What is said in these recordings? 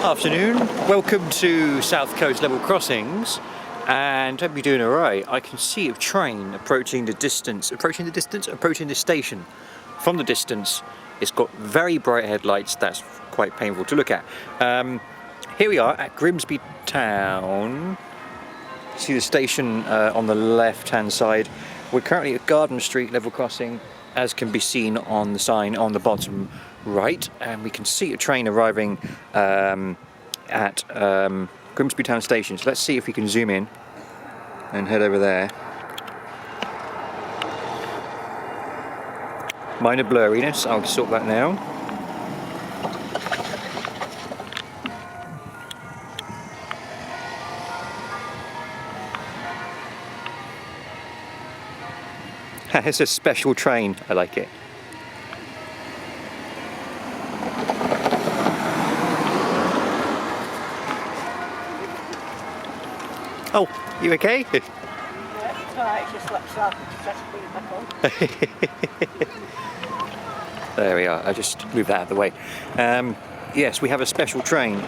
Afternoon, welcome to South Coast Level Crossings, and hope you're doing alright. I can see a train approaching the station. From the distance, it's got very bright headlights, that's quite painful to look at. Here we are at Grimsby Town. See the station on the left hand side. We're currently at Garden Street Level Crossing, as can be seen on the sign on the bottom right, and we can see a train arriving at Grimsby Town Station. So let's see if we can zoom in and head over there. Minor blurriness, I'll sort that now. It's a special train, I like it. Oh, you okay? Yeah, it's alright, just let yourself back on. There we are, I just moved that out of the way. Yes, we have a special train.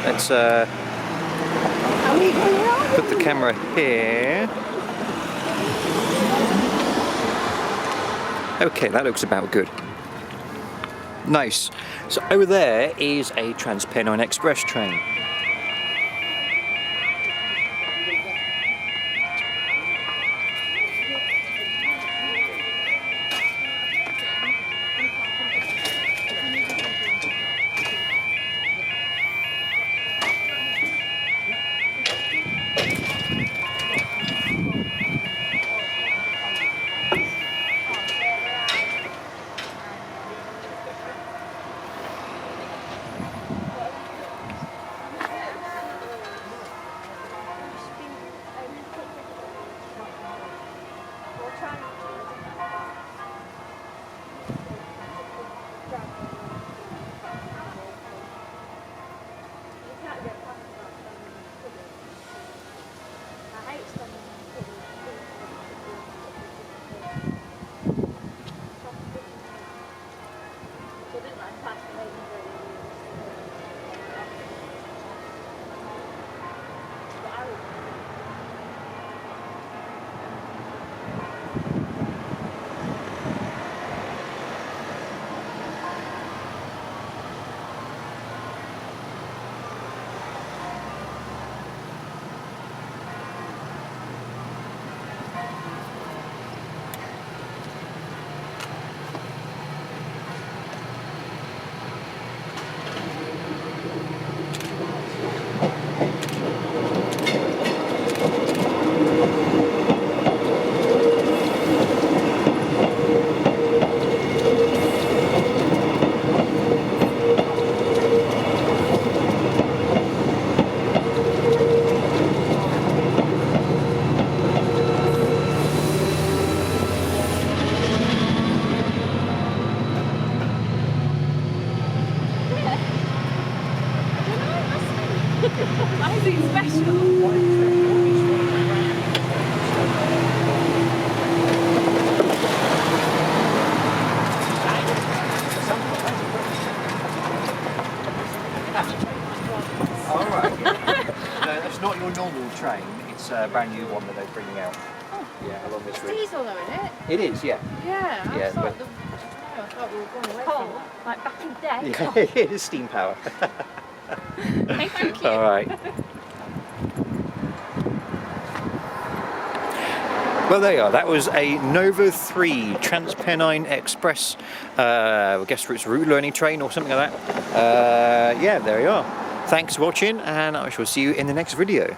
Let's put the camera here. Okay, that looks about good. Nice. So over there is a Transpennine Express train. Why is it special? Alright. No, that's not your normal train, it's a brand new one that they're bringing out. Oh. Yeah, along this route. Diesel though, isn't it? It is, yeah. Yeah, Yeah, I thought we were going away from that. Like back in the day. Yeah, it is steam power. Thank you. Alright. Well, there you are. That was a Nova 3 Transpennine Express, I guess it's route learning train or something like that. Yeah, there you are. Thanks for watching, and I shall see you in the next video.